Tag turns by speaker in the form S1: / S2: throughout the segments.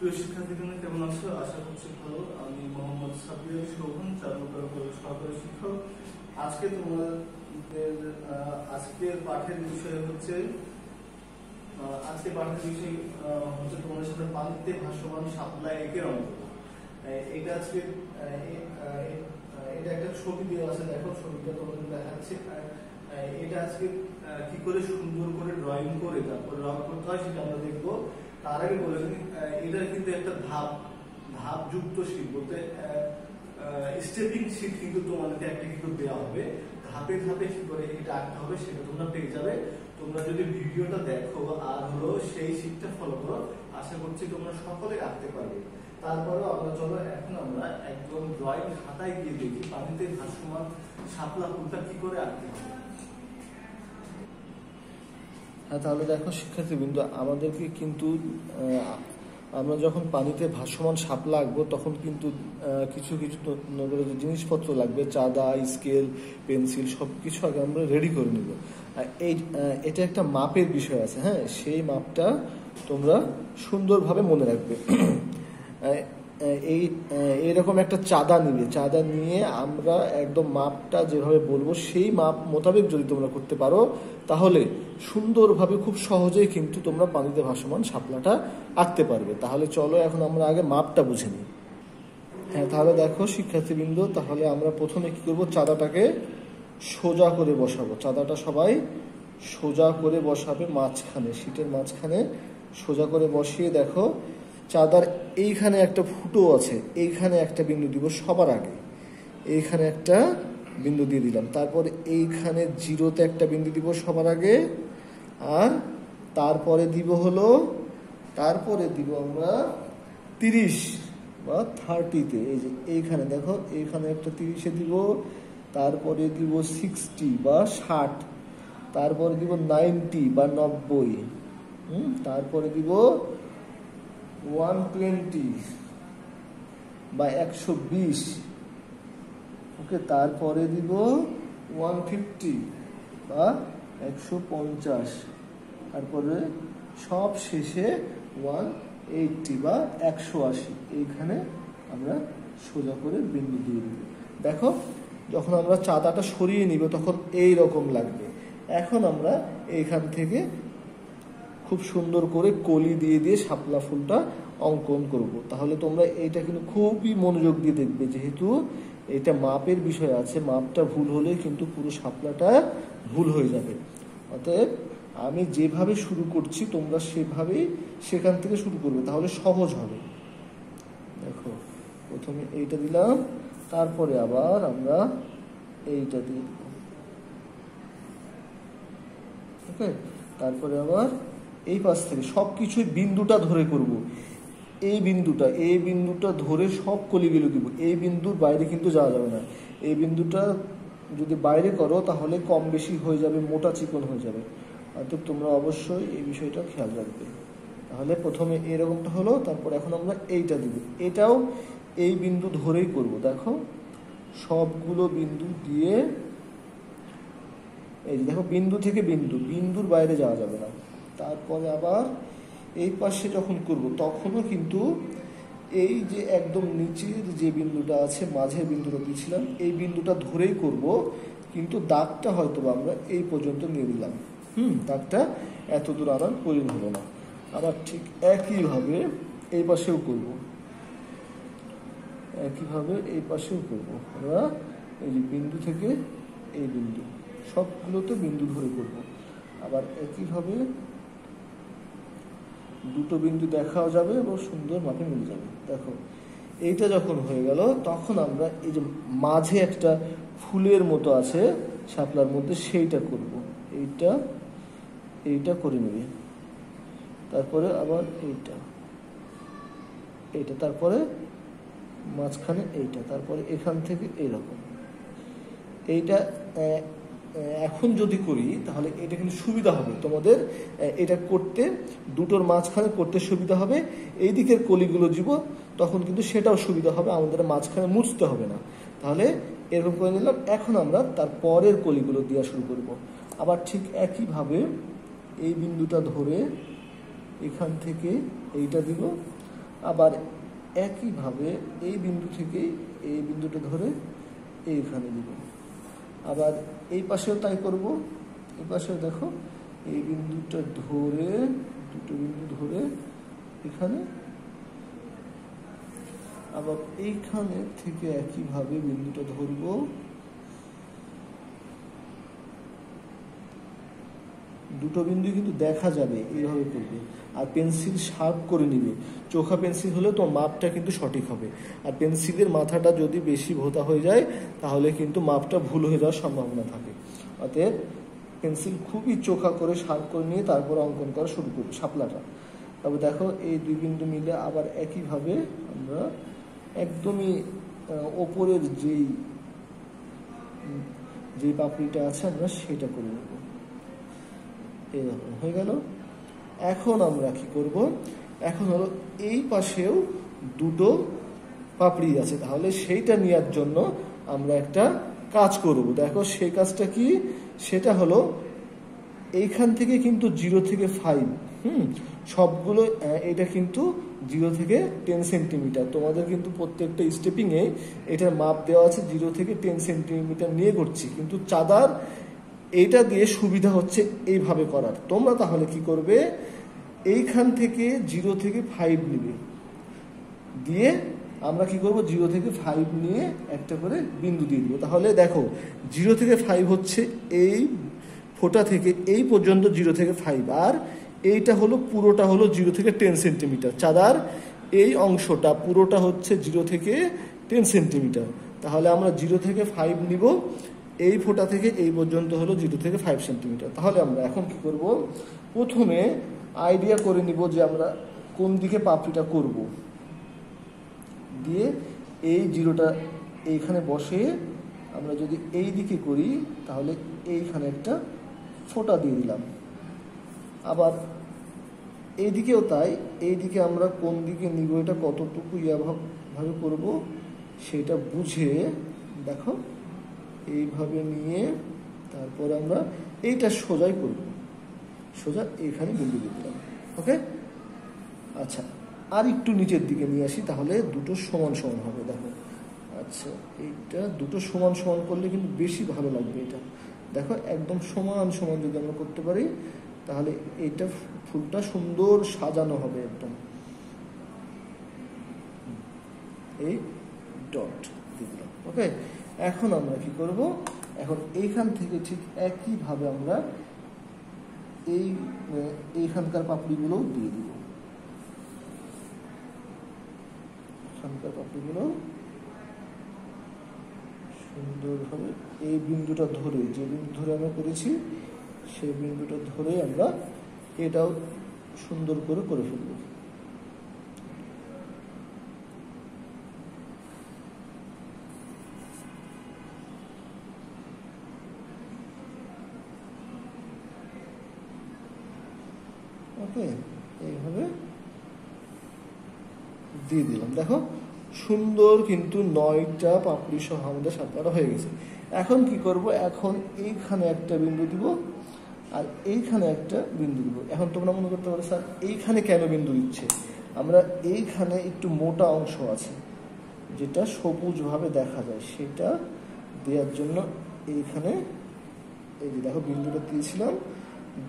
S1: প্রিয় শিক্ষার্থীগণ কেমন আছো? আশা করছি ভালো। আমি মোহাম্মদ সাবির শোভন, চারুকলা সহকারী শিক্ষক। আজকে তোমাদের আজকের পাঠের বিষয় হচ্ছে তোমাদের সাথে পানিতে ভাসমান শাপলা একের অঙ্ক। এটা আজকে এটা একটা ছবি দেওয়া আছে, দেখো ছবিটা তোমাদের দেখাচ্ছে। এটা আজকে কি করে সুন্দর করে ড্রয়িং করে তারপর রং করতে হয় সেটা আমরা দেখবো। তার আগে বলেছি এটা কিন্তু একটা ধাপ যুক্ত শীট, বলতে স্টেপিং শীট কিন্তু তোমাদেরকে একটা কিন্তু দেওয়া হবে। ধাপে ধাপে কি করে এটা আঁকতে হবে সেটা তোমরা পেয়ে যাবে। তোমরা যদি ভিডিওটা দেখো আর হলো সেই শীটটা ফলো করো, আশা করছি তোমরা সকলে আঁকতে পারবে। তারপরেও আমরা চলো এখন আমরা একদম ড্রয়িং খাতায় গিয়ে দেখি পানিতে ভাসমান শাপলা ফুলটা কি করে আঁকতে হবে।
S2: হ্যাঁ, তাহলে দেখো শিক্ষার্থীবৃন্দ, আমাদেরকে কিন্তু আমরা যখন পানিতে ভাসমান শাপলা আঁকবো তখন কিন্তু কিছু কিছু জিনিসপত্র লাগবে, চাঁদা, স্কেল, পেন্সিল, সব কিছু আগে আমরা রেডি করে নিব। এটা একটা মাপের বিষয় আছে, হ্যাঁ, সেই মাপটা তোমরা সুন্দরভাবে মনে রাখবে। এইরকম একটা চাঁদা নিবে, চাঁদা নিয়ে আমরা একদম মাপটা যেভাবে বলবো সেই মাপ মোতাবেক যদি তোমরা করতে পারো তাহলে সুন্দরভাবে খুব সহজেই কিন্তু তোমরা পানিতে ভাসমান শাপলাটা আঁকতে পারবে। তাহলে চলো এখন আমরা আগে মাপটা বুঝে নিই। হ্যাঁ, তাহলে দেখো শিক্ষার্থীবৃন্দ, তাহলে আমরা প্রথমে কি করব, চাঁদাটাকে সোজা করে বসাবো। চাঁদাটা সবাই সোজা করে বসাবে মাঝখানে, শীটের মাঝখানে সোজা করে বসিয়ে দেখো চাঁদার এইখানে একটা ফুটো আছে, এইখানে একটা বিন্দু দিব সবার আগে, এইখানে একটা বিন্দু দিয়ে দিলাম। তারপরে এইখানে জিরোতে একটা বিন্দু দিব সবার আগে, আর তারপরে দিব আমরা 30 বা 30-তে। এই যে এইখানে দেখো, এইখানে একটা 30-এ দিব, তারপরে দিব 60 বা 60, তারপরে দিব 90 বা 90, তারপরে দিব 120 বা 120, ওকে, তারপরে দিব 150 বা 150, তারপরে সব শেষে 180 বা 180। এইখানে আমরা সোজা করে বিন্দু দিয়ে দিব। দেখো যখন আমরা চাঁদাটা সরিয়ে নিব তখন এই রকম লাগবে। এখন আমরা এইখান থেকে খুব সুন্দর করে কলি দিয়ে দিয়ে শাপলা ফুলটা অঙ্কন করব। তাহলে তোমরা এইটা কিন্তু খুবই মনোযোগ দিয়ে দেখবে, যেহেতু এটা মাপের বিষয় আছে, মাপটা ভুল হলে কিন্তু পুরো শাপলাটা ভুল হয়ে যাবে। অতএব আমি যেভাবে শুরু করছি তোমরা সেভাবেই সেখান থেকে শুরু করবে, তাহলে সহজ হবে। দেখো প্রথমে এইটা দিলাম, তারপরে আবার আমরা এইটা দিয়ে দিব, ওকে, তারপরে আবার এই পাশ থেকে সবকিছুই বিন্দুটা ধরে করব। এই বিন্দুটা ধরে সব কলিগুলো দিব। এই বিন্দুর বাইরে কিন্তু যাওয়া যাবে না। এই বিন্দুটা যদি বাইরে করো তাহলে কম বেশি হয়ে যাবে, মোটা চিকন হয়ে যাবে। অর্থাৎ তোমরা অবশ্যই এই বিষয়টা খেয়াল রাখবে। তাহলে প্রথমে এরকমটা হলো, তারপর এখন আমরা এইটা দিব, এটাও এই বিন্দু ধরেই করব। দেখো সবগুলো বিন্দু দিয়ে, এই যে দেখো বিন্দু থেকে বিন্দুর বাইরে যাওয়া যাবে না। তারপরে আবার এই পাশে যখন করব তখনও কিন্তু এই যে একদম নিচের যে বিন্দুটা আছে, মাঝের বিন্দুটা দিয়েছিলাম, এই বিন্দুটা ধরেই করব, কিন্তু দাগটা হয়তো আমরা এই পর্যন্ত নিয়ে দিলাম। দাগটা এত দূর আনার প্রয়োজন হলো না। আবার ঠিক একইভাবে এই পাশেও করব, আমরা এই যে বিন্দু থেকে এই বিন্দু সবগুলোতে বিন্দু ধরে করব। আবার একইভাবে দুটো বিন্দু দেখাও যাবে এবং সুন্দর মাপে মিলে যাবে। দেখো এইটা যখন হয়ে গেল তখন আমরা এই যে মাঝে একটা ফুলের মতো আছে শাপলার মধ্যে, সেইটা করব। এইটা করে নেবে, তারপরে আবার এইটা, তারপরে মাঝখানে এইটা, তারপরে এখান থেকে এইরকম। এইটা এখন যদি করি তাহলে এটা কিন্তু সুবিধা হবে তোমাদের, এটা করতে দুটোর মাঝখানে করতে সুবিধা হবে। এই দিকের কলিগুলো দিব তখন কিন্তু সেটাও সুবিধা হবে, আমাদের মাঝখানে মুছতে হবে না। তাহলে এরকম করে নিলাম। এখন আমরা তার পরের কলিগুলো দেওয়া শুরু করব। আবার ঠিক একইভাবে এই বিন্দুটা ধরে এখান থেকে এইটা দিব, আবার একইভাবে এই বিন্দু থেকে এই বিন্দুটা ধরে এইখানে দিব। আবার এই পাশেও তাই করব, এই পাশেও দেখো এই বিন্দুটা ধরে, দুটো বিন্দু ধরে এখানে, আবার এইখানে থেকে একইভাবে বিন্দুটা ধরব, দুটো বিন্দু কিন্তু দেখা যাবে, এইভাবে করবে। আর পেন্সিল শার্প করে নিবে, চোখা পেন্সিল হলে তো মাপটা কিন্তু সঠিক হবে। আর পেন্সিলের মাথাটা যদি বেশি ভোঁতা হয়ে যায় তাহলে কিন্তু মাপটা ভুল হয়ে যাওয়ার সম্ভাবনা থাকে। অতএব পেন্সিল খুবই চোখা করে শার্প করে নিয়ে তারপর অঙ্কন করা শুরু করবে শাপলাটা। তবে দেখো এই দুই বিন্দু মিলে আবার একইভাবে আমরা একদমই ওপরের যেই পাপড়িটা আছে আমরা সেটা করে নেব। এইরকম হয়ে গেল। এখন আমরা কি করব, এখন হলো এই পাশেও দুটো পাপড়ি আছে, তাহলে সেইটা নেওয়ার জন্য আমরা একটা কাজ করব। দেখো সেই কাজটা কি, সেটা হলো এইখান থেকে কিন্তু 0 থেকে 5, সবগুলো এটা কিন্তু 0 থেকে 10 সেন্টিমিটার। তোমাদের কিন্তু প্রত্যেকটা স্টেপিংয়ে এটার মাপ দেওয়া আছে 0 থেকে 10 সেন্টিমিটার নিয়ে করছি, কিন্তু চাঁদার এইটা দিয়ে সুবিধা হচ্ছে এইভাবে করার। তোমরা তাহলে কি করবে, এইখান থেকে 0 থেকে 5 নিবে, দিয়ে আমরা কি করব 0 থেকে 5 নিয়ে একটা করে বিন্দু দিয়ে দিব। তাহলে দেখো 0 থেকে 5 হচ্ছে এই ফোঁটা থেকে এই পর্যন্ত 0 থেকে 5, আর এইটা হলো পুরোটা হলো 0 থেকে 10 সেন্টিমিটার। চাঁদার এই অংশটা পুরোটা হচ্ছে 0 থেকে 10 সেন্টিমিটার। তাহলে আমরা 0 থেকে 5 নিব, এই ফোঁটা থেকে এই পর্যন্ত হলো 0 থেকে 5 সেন্টিমিটার। তাহলে আমরা এখন কি করব, প্রথমে আইডিয়া করে নিব যে আমরা কোন দিকে পাপড়িটা করব। দিয়ে এই 0টা এইখানে বসে আমরা যদি এই দিকে করি তাহলে এইখানে একটা ফোঁটা দিয়ে দিলাম। আবার এই দিকেও তাই, এই দিকে আমরা কোন দিকে নিব, এটা কতটুকু ভাবে করব সেটা বুঝে দেখো এইভাবে নিয়ে তারপর আমরা এইটা সোজাই করব, সোজা এইখানে বিন্দু দিয়ে দিলাম। ওকে, আচ্ছা আর একটু নিচের দিকে নিয়ে আসি, তাহলে দুটো সমান সমান হবে। দেখো আচ্ছা এইটা দুটো সমান সমান করলে কিন্তু বেশি ভালো লাগবে। এটা দেখো একদম সমান সমান যদি আমরা করতে পারি তাহলে এইটা ফুলটা সুন্দর সাজানো হবে একদম। এই ডট দিলাম। ওকে, এখন আমরা কি করব, এখন এইখান থেকে ঠিক একইভাবে আমরা এইখানকার পাপড়িগুলো দিয়ে দিব। এখানকার পাপড়িগুলো সুন্দরভাবে এই বিন্দুটা ধরে, যে বিন্দু ধরে আমরা করেছি সেই বিন্দুটা ধরে আমরা এটাও সুন্দর করে করে ফেলব। ওকে, এইভাবে দিয়ে দিলাম। দেখো সুন্দর কিন্তু 9টা পাপড়ি সহ আমাদের সাতটা হয়ে গেছে। এখন কি করব, এখন এইখানে একটা বিন্দু দিব আর এইখানে একটা বিন্দু দিব। এখন তোমরা মনে করতে পারো স্যার এইখানে কেন বিন্দু দিচ্ছে, আমরা এইখানে একটু মোটা অংশ আছে যেটা সবুজ ভাবে দেখা যায়, সেটা দেওয়ার জন্য এইখানে এই যে দেখো বিন্দুটা দিয়েছিলাম,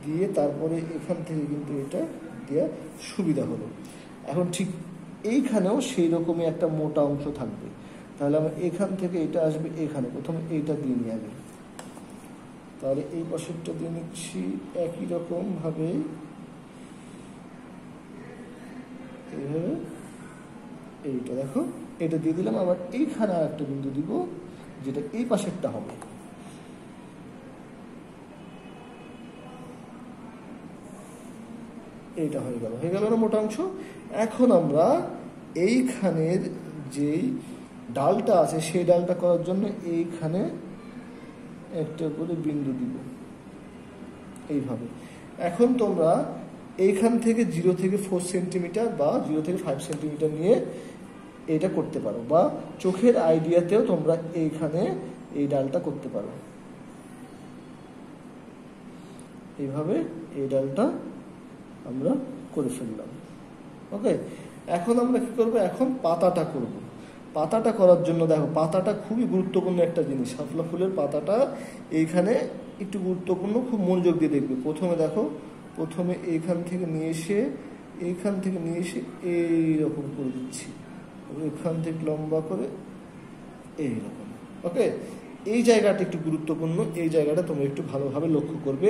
S2: দিয়ে তারপরে এখান থেকে কিন্তু এটা দেওয়া সুবিধা হলো। এখন ঠিক এইখানেও সেই রকমই একটা মোটা অংশ থাকবে, তাহলে আমরা এখান থেকে এটা আসবে এখানে, প্রথমে এইটা দিয়ে নিয়ে আগে, তাহলে এই পাশেরটা দিয়ে নিচ্ছি একই রকম ভাবে এইভাবে। এইটা দেখো এটা দিয়ে দিলাম, আবার এইখানে আর একটা বিন্দু দিব যেটা এই পাশেরটা হবে। এইটা হয়ে গেল না মোটা অংশ। এখন আমরা এইখানের যেই ডালটা আছে সেই ডালটা করার জন্য এইখানে একটা করে বিন্দু দিব এইভাবে। এখন তোমরা এইখান থেকে 0 থেকে 4 সেন্টিমিটার বা 0 থেকে 5 সেন্টিমিটার নিয়ে এটা করতে পারো, বা চোখের আইডিয়াতেও তোমরা এইখানে এই ডালটা করতে পারো। এইভাবে এই ডালটা আমরা করে ফেললাম। ওকে, এখন আমরা কি করব, এখন পাতাটা করব। পাতাটা করার জন্য দেখো, পাতাটা খুবই গুরুত্বপূর্ণ একটা জিনিস। শাপলা ফুলের পাতাটা এইখানে একটু গুরুত্বপূর্ণ, খুব মনোযোগ দিয়ে দেখবে। প্রথমে দেখো, প্রথমে এইখান থেকে নিয়ে এসে এইরকম করে দিচ্ছি, এখান থেকে লম্বা করে এইরকম। ওকে, এই জায়গাটা একটু গুরুত্বপূর্ণ, এই জায়গাটা তোমরা একটু ভালোভাবে লক্ষ্য করবে,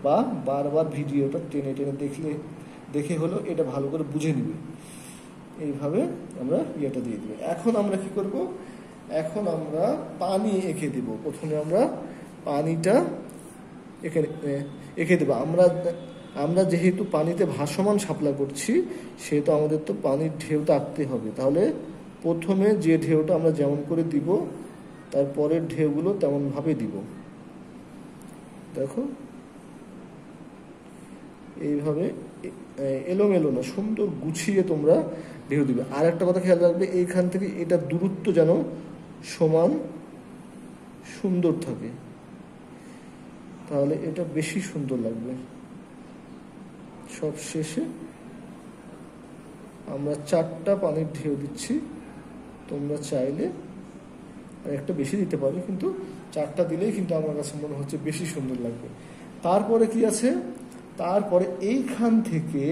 S2: বা বারবার ভিডিওটা টেনে টেনে দেখে হলো এটা ভালো করে বুঝে নিবে। এইভাবে আমরা ইয়েটা দিয়ে দেবো। এখন আমরা কি করব, এখন আমরা পানি এঁকে দেব। প্রথমে আমরা পানিটা এঁকে দেবো। আমরা যেহেতু পানিতে ভাসমান শাপলা করছি, সেহেতু আমাদের তো পানির ঢেউটা আঁকতে হবে। তাহলে প্রথমে যে ঢেউটা আমরা যেমন করে দিব, তারপরের ঢেউগুলো তেমনভাবে দিব। দেখো এইভাবে এলোমেলো না, সুন্দর গুছিয়ে তোমরা ঢেউ দিবে। আর একটা কথা খেয়াল রাখবে, এইখান থেকে এটা দূরত্ব যেন সমান সুন্দর থাকে, তাহলে এটা বেশি সুন্দর লাগবে। সব শেষে আমরা 4টা পানির ঢেউ দিচ্ছি। তোমরা চাইলে আর একটা বেশি দিতে পারো, কিন্তু 4টা দিলেই কিন্তু আমার কাছে মনে হচ্ছে বেশি সুন্দর লাগবে। তারপরে কি আছে, তারপরে এইখান থেকে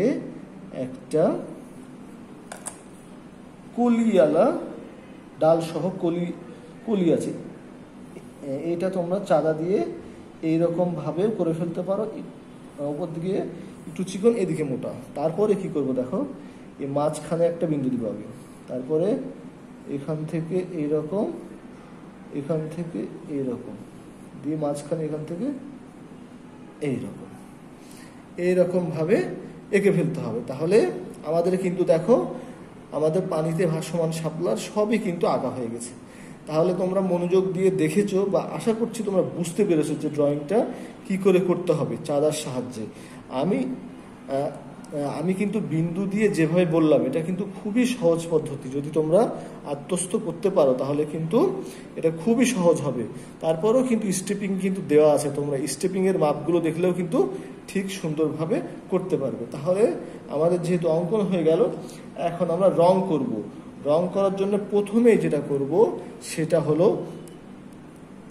S2: একটা কলিওয়ালা ডাল সহ কলি আছে, এইটা তোমরা চাঁদা দিয়ে এইরকম ভাবে করে ফেলতে পারো। উপর দিকে একটু চিকন, এদিকে মোটা। তারপরে কি করব দেখো, এই মাঝখানে একটা বিন্দু দিব আগে, তারপরে এখান থেকে এইরকম, এখান থেকে এইরকম দিয়ে মাঝখানে এখান থেকে এইরকম ভাবে এঁকে ফেলতে হবে। তাহলে আমাদের কিন্তু দেখো, আমাদের পানিতে ভাসমান শাপলার সবই কিন্তু আঁকা হয়ে গেছে। তাহলে তোমরা মনোযোগ দিয়ে দেখেছো, বা আশা করছি তোমরা বুঝতে পেরেছো যে ড্রয়িংটা কি করে করতে হবে চাঁদার সাহায্যে। আমি কিন্তু বিন্দু দিয়ে যেভাবে বললাম, এটা কিন্তু খুবই সহজ পদ্ধতি। যদি তোমরা আত্মস্থ করতে পারো তাহলে কিন্তু এটা খুবই সহজ হবে। তারপরেও কিন্তু স্টেপিং কিন্তু দেওয়া আছে, তোমরা স্টেপিংয়ের মাপগুলো দেখলেও কিন্তু ঠিক সুন্দরভাবে করতে পারবে। তাহলে আমাদের যেহেতু অঙ্কন হয়ে গেল, এখন আমরা রং করব। রং করার জন্য প্রথমেই যেটা করব সেটা হলো,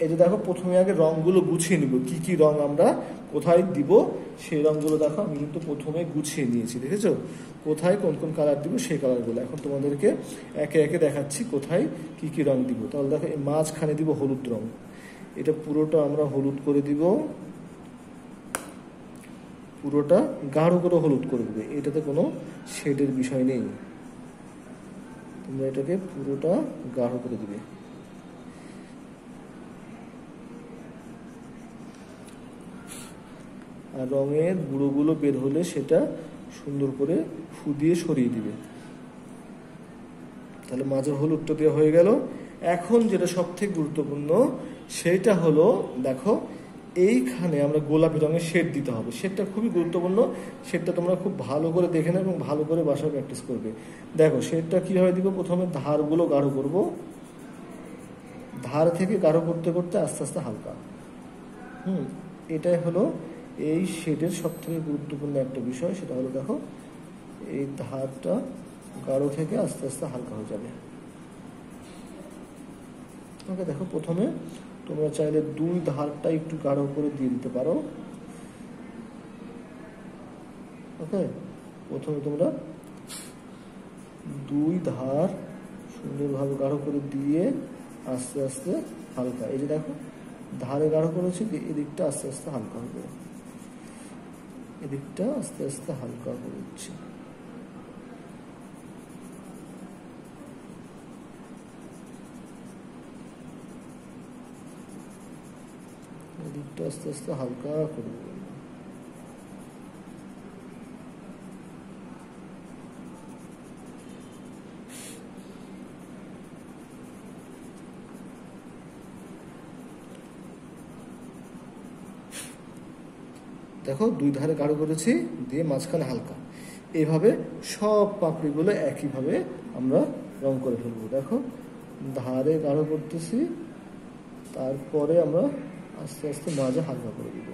S2: এই যে দেখো, প্রথমে আগে রংগুলো গুছিয়ে নিব। কি কি রং আমরা কোথায় দিব সেই রংগুলো দেখো আমি কিন্তু প্রথমে গুছিয়ে নিয়েছি। দেখেছো কোথায় কোন কোন কালার দিব সেই কালারগুলো। এখন তোমাদেরকে একে একে দেখাচ্ছি কোথায় কি কি রং দিব। তাহলে দেখো, এই মাঝখানে দিব হলুদ রং, এটা পুরোটা আমরা হলুদ করে দিব, পুরোটা গাঢ় করে হলুদ করে দিবে। এটাতে কোনো শেডের বিষয় নেই, তোমরা এটাকে পুরোটা গাঢ় করে দিবে। আর রঙের গুঁড়োগুলো বের হলে সেটা সুন্দর করে ফু দিয়ে সরিয়ে দিবে। তাহলে মাঝে হলুদটা দেওয়া হয়ে গেল। এখন যেটা সব থেকে গুরুত্বপূর্ণ সেটা হলো, দেখো এইখানে আমরা গোলাপি রঙের শেড দিতে হবে। শেডটা খুবই গুরুত্বপূর্ণ, শেডটা তোমরা খুব ভালো করে দেখে নাও এবং ভালো করে বাসায় প্র্যাকটিস করবে। দেখো শেডটা কীভাবে দিব, প্রথমে ধারগুলো গাঢ় করব, ধার থেকে গাঢ় করতে করতে আস্তে আস্তে হালকা। এটাই হলো এই শেডের সব থেকে গুরুত্বপূর্ণ একটা বিষয়। সেটা হলো দেখো, এই ধারটা গাঢ় থেকে আস্তে আস্তে হালকা হয়ে যাবে। ওকে, দেখো প্রথমে তোমরা চাইলে 2 ধারটা একটু গাঢ় করে দিয়ে দিতে পারো। ওকে, প্রথমে তোমরা 2 ধার সুন্দরভাবে গাঢ় করে দিয়ে আস্তে আস্তে হালকা, এই যে দেখো ধারে গাঢ় করেছি, এদিকটা আস্তে আস্তে হালকা হবে, এদিকটা আস্তে আস্তে হালকা করে দিচ্ছি। এদিকটা আস্তে আস্তে হালকা করে দেব। দেখো 2 ধারে গাঢ় করেছি, দিয়ে মাঝখানে হালকা। এইভাবে সব পাপড়িগুলো একইভাবে আমরা রং করে ফেলবো। দেখো ধারে গাঢ় করতেছি, তারপরে আমরা আস্তে আস্তে মাঝে হালকা করে দিব।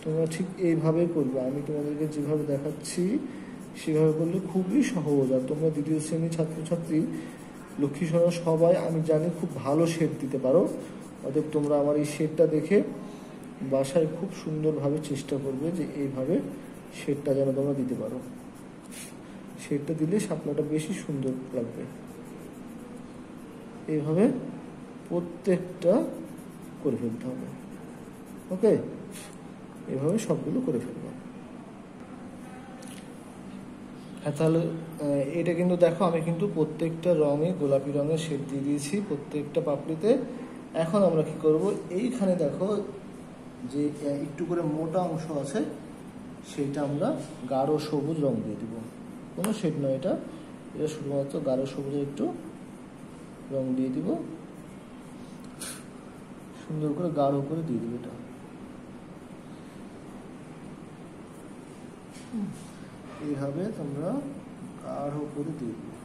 S2: তোমরা ঠিক এইভাবে করবে, আমি তোমাদেরকে যেভাবে দেখাচ্ছি সেভাবে করলে খুবই সহজ। আর তোমরা দ্বিতীয় শ্রেণীর ছাত্রছাত্রী, লক্ষ্মী সোনা সবাই আমি জানি খুব ভালো শেড দিতে পারো। অতএব তোমরা আমার এই শেডটা দেখে বাসায় খুব সুন্দরভাবে চেষ্টা করবে যে এইভাবে শেডটা যেন তোমরা দিতে পারো। শেডটা দিলে শাপলাটা বেশি সুন্দর লাগবে। এইভাবে প্রত্যেকটা করে ফেলতে হবে। ওকে, এভাবে সবগুলো করে ফেলবো। হ্যাঁ, তাহলে এটা কিন্তু দেখো আমি কিন্তু প্রত্যেকটা রঙে গোলাপি রঙের শেড দিয়ে দিয়েছি প্রত্যেকটা পাপড়িতে। এখন আমরা কি করব, এইখানে দেখো যে একটু করে মোটা অংশ আছে সেইটা আমরা গাঢ় সবুজ রং দিয়ে দিব। কোনো শেড নয় এটা, এটা শুধুমাত্র গাঢ় সবুজের একটু রং দিয়ে দিব, সুন্দর করে গাঢ় করে দিয়ে দিব। এটা এইভাবে তোমরা গাঢ় করে দিয়ে দিবে।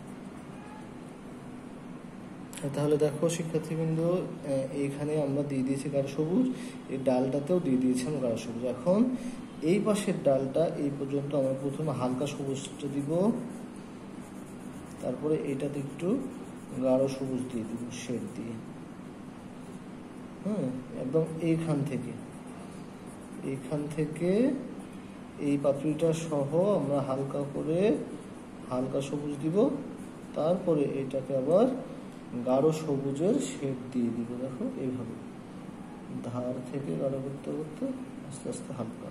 S2: তাহলে দেখো শিক্ষার্থীবৃন্দ, এইখানে আমরা দিয়ে দিয়েছি গাঢ় সবুজ, এই ডালটাতেও দিয়ে দিয়েছি আমরা গাঢ় সবুজ। এখন এই পাশের ডালটা এই পর্যন্ত আমরা প্রথমে হালকা সবুজটা দিব, তারপরে এটাতে একটু গাঢ় সবুজ দিয়ে দিব শেড দিয়ে। একদম এইখান থেকে এই পাপড়িটা সহ আমরা হালকা করে হালকা সবুজ দিব, তারপরে এটাকে আবার গাঢ় সবুজের শেড দিয়ে দিব। দেখো এইভাবে ধার থেকে গাঢ় করতে করতে আস্তে আস্তে হালকা।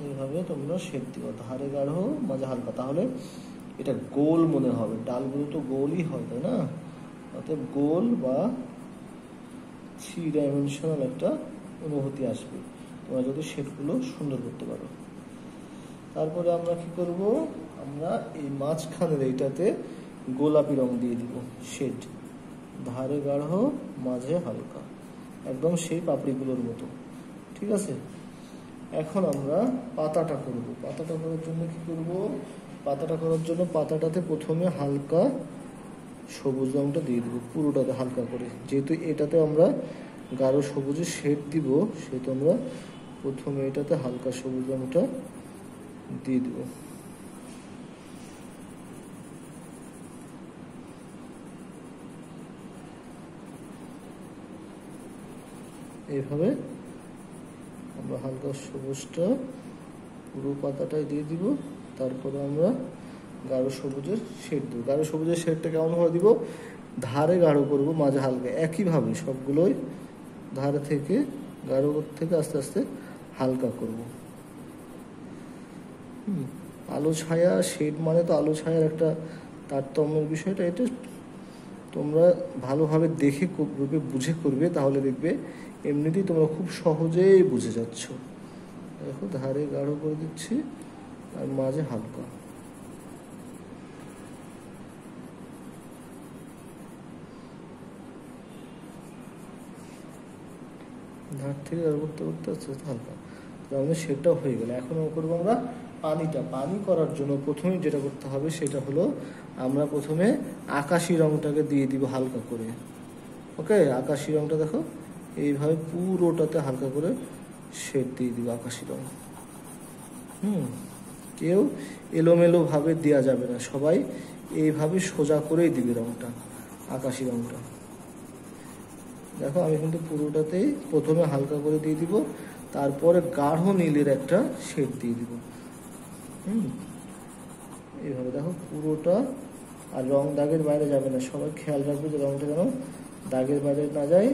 S2: এইভাবে তোমরা শেড দিবা, ধারে গাঢ় মাঝে হালকা, তাহলে এটা গোল মনে হবে। ডালগুলো তো গোলই হয়, তাই না? অতএব গোল বা 3 ডাইমেনশনাল একটা অনুভূতি আসবে তোমরা যদি শেডগুলো সুন্দর করতে পারো। তারপরে আমরা কি করব, আমরা এই মাঝখানের এইটাতে গোলাপি রং দিয়ে দিব শেড, ধারে গাঢ় মাঝে হালকা, একদম সেই পাপড়িগুলোর মতো। ঠিক আছে, এখন আমরা পাতাটা করব। পাতাটা করার জন্য কি করব, পাতাটা করার জন্য পাতাটাতে প্রথমে হালকা সবুজ রংটা দিয়ে দেবো পুরোটাতে হালকা করে। যেহেতু এটাতে আমরা গাঢ় সবুজের শেড দিব, সেহেতু আমরা প্রথমে এটাতে হালকা সবুজ রংটা দিয়ে দেব। এইভাবে আমরা হালকা সবুজটা পুরো পাতাটায় দিয়ে দিব, তারপরে আমরা গাঢ় সবুজের শেড দেবো। গাঢ় সবুজের শেডটা কেমন ভাবে দিব, ধারে গাঢ় করব মাঝে হালকা, একইভাবে সবগুলোই ধারে থেকে গাঢ় থেকে আস্তে আস্তে হালকা করব। আলো ছায়া শেড মানে তো আলো ছায়ার একটা তারতম্যের বিষয়টা, এটা তোমরা ভালোভাবে দেখে করবে, বুঝে করবে, তাহলে দেখবে এমনিতেই তোমরা খুব সহজেই বুঝে যাচ্ছ। দেখো ধারে গাঢ় করে দিচ্ছি আর মাঝে হালকা। ধার থেকে গাঢ় করতে করতে আস্তে আস্তে হালকা, তাহলে সেটাও হয়ে গেল। এখন করবো আমরা পানিটা। পানি করার জন্য প্রথমে যেটা করতে হবে সেটা হলো আমরা প্রথমে আকাশি রংটাকে দিয়ে দিব হালকা করে। ওকে, আকাশি রংটা দেখো এইভাবে পুরোটাতে হালকা করে শেড দিয়ে দিব আকাশি রং। কেউ এলোমেলো ভাবে দেওয়া যাবে না, সবাই এইভাবে সোজা করেই দিবে রংটা, আকাশি রংটা। দেখো আমি কিন্তু পুরোটাতেই প্রথমে হালকা করে দিয়ে দিব, তারপরে গাঢ় নীলের একটা শেড দিয়ে দিব। এইভাবে দেখো পুরোটা, আর রং দাগের বাইরে যাবে না। সবাই খেয়াল রাখবে যে রংটা যেন দাগের বাইরে না যায়,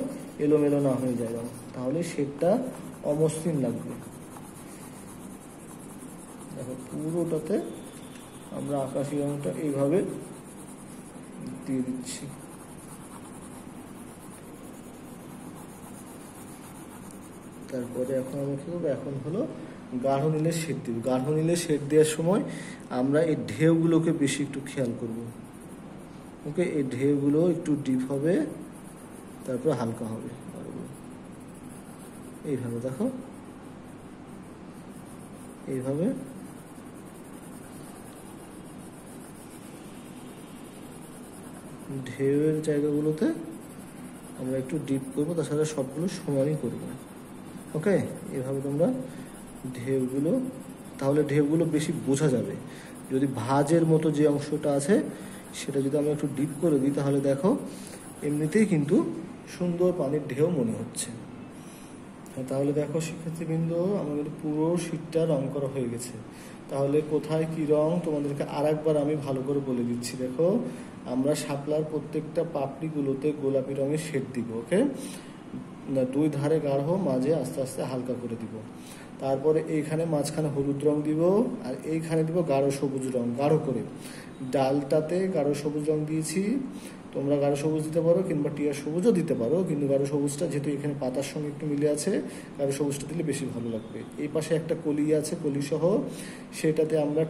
S2: এলোমেলো না হয়ে যায় রং, তাহলে শেডটা অমসৃণ লাগবে। দেখো পুরোটাতে আমরা আকাশি রংটা এইভাবে দিয়ে দিচ্ছি। তারপরে এখন আমরা কি করবো, এখন হলো গাঢ় নীলের শেড দিব। গাঢ় নীলের শেড দেওয়ার সময় আমরা এই ঢেউগুলোকে বেশি একটু খেয়াল করব। ওকে, এই ঢেউগুলো একটু ডিপ হবে, তারপর হালকা হবে। এইভাবে দেখো, এইভাবে ঢেউয়ের জায়গাগুলোতে আমরা একটু ডিপ করবো, তাছাড়া সবগুলো সমানই করবো। ওকে, এভাবে তোমরা ঢেউগুলো, তাহলে ঢেউগুলো বেশি বোঝা যাবে। যদি ভাঁজের মতো যে অংশটা আছে সেটা যদি আমরা একটু ডিপ করে দিই, তাহলে দেখো এমনিতেই কিন্তু সুন্দর পানির ঢেউ মনে হচ্ছে। তাহলে দেখো শিক্ষার্থীবৃন্দ, আমাদের পুরো শীটটা রং করা হয়ে গেছে। তাহলে কোথায় কি রং তোমাদেরকে আরেকবার আমি ভালো করে বলে দিচ্ছি। দেখো, আমরা শাপলার প্রত্যেকটা পাপড়িগুলোতে গোলাপি রঙের শেড দিব। ওকে, দুই ধারে গাঢ়, মাঝে আস্তে আস্তে হালকা করে দিব। তারপরে এইখানে মাঝখানে হলুদ রং দিব, আর এইখানে দিব গাঢ় সবুজ রং, গাঢ় করে। ডালটাতে গাঢ় সবুজ রং দিয়েছি, তোমরা গাঢ় সবুজ দিতে পারো কিংবা টিয়ার সবুজও দিতে পারো, কিন্তু গাঢ় সবুজটা যেহেতু এখানে পাতার সঙ্গে একটু মিলে আছে, গাঢ় সবুজটা দিলে বেশি ভালো লাগবে। এই পাশে একটা কলি আছে, কলি সহ, সেটাতে আমরা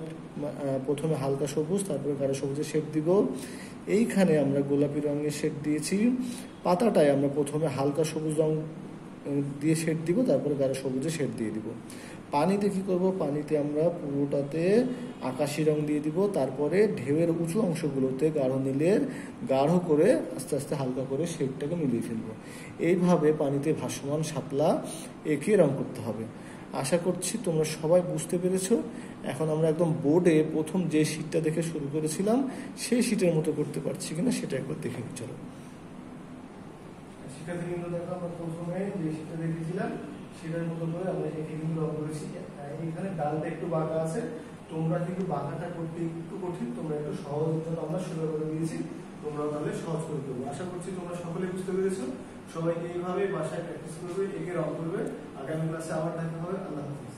S2: প্রথমে হালকা সবুজ, তারপরে গাঢ় সবুজের শেড দিব। এইখানে আমরা গোলাপি রঙের শেড দিয়েছি, পাতাটায় আমরা প্রথমে হালকা সবুজ রং দিয়ে শেড দিব, তারপরে গাঢ় সবুজে শেড দিয়ে দিব। পানিতে কি করব, পানিতে আমরা পুরোটাতে আকাশি রং দিয়ে দিব, তারপরে ঢেউয়ের উঁচু অংশগুলোতে গাঢ় নীলের গাঢ় করে আস্তে আস্তে হালকা করে শেডটাকে মিলিয়ে ফেলবো। এইভাবে পানিতে ভাসমান শাপলা এঁকে রং করতে হবে। আশা করছি তোমরা সবাই বুঝতে পেরেছো। এখন আমরা একদম বোর্ডে প্রথম যে শীটটা দেখে শুরু করেছিলাম সেই শীটের মতো করতে পারছি কিনা সেটা একবার দেখে চলো।
S1: শিক্ষার্থীবৃন্দ, দেখো আমরা প্রথমে যে শীটটা দেখেছিলাম সেটার মতো করে আমরা এঁকে কিন্তু রং করেছি। এখানে ডালটা একটু বাঁকা আছে, তোমরা কিন্তু বাঁকাটা করতে একটু কঠিন, তোমরা একটু সহজের জন্য আমরা সোজা করে দিয়েছি, তোমরা তাহলে সহজ করে দেবো। আশা করছি তোমরা সকলে বুঝতে পেরেছো। সবাইকে এইভাবে বাসায় প্র্যাকটিস করবে, এঁকে রং করবে। আগামী ক্লাসে আবার দেখা হবে। আল্লাহ হাফিজ।